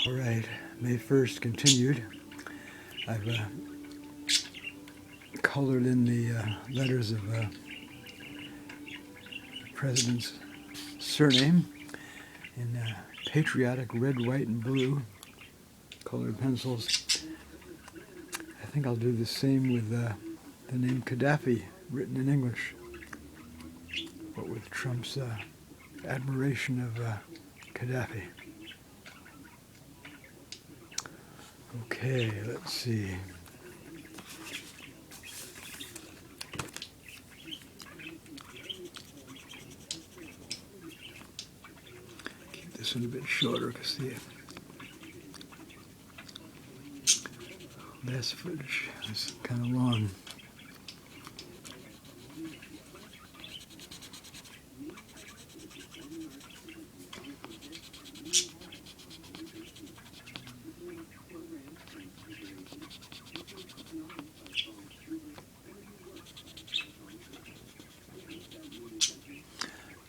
All right, May 1st continued. I've colored in the letters of the president's surname in patriotic red, white, and blue colored pencils. I think I'll do the same with the name Qaddafi written in English, but with Trump's admiration of Qaddafi. Okay, let's see. Keep this one a bit shorter because the last footage is kind of long.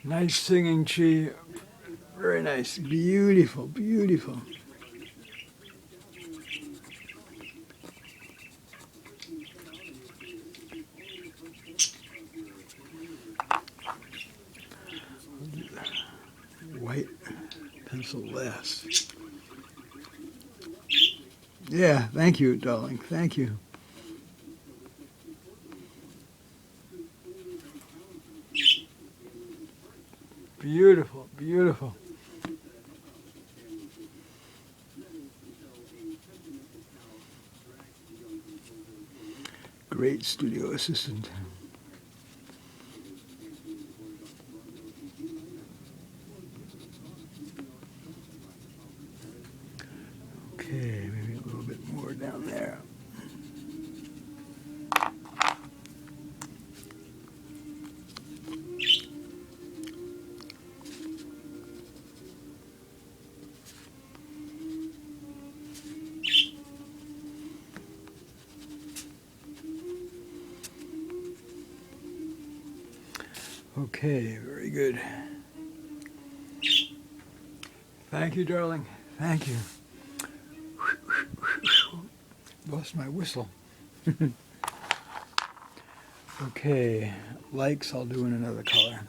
Nice singing, Chi. Very nice. Beautiful, beautiful. White pencil last. Yeah, thank you, darling. Thank you. Beautiful, beautiful. Great studio assistant. Okay, maybe a little bit more down there. Okay, very good. Thank you, darling. Thank you. Lost my whistle. Okay, likes I'll do in another color.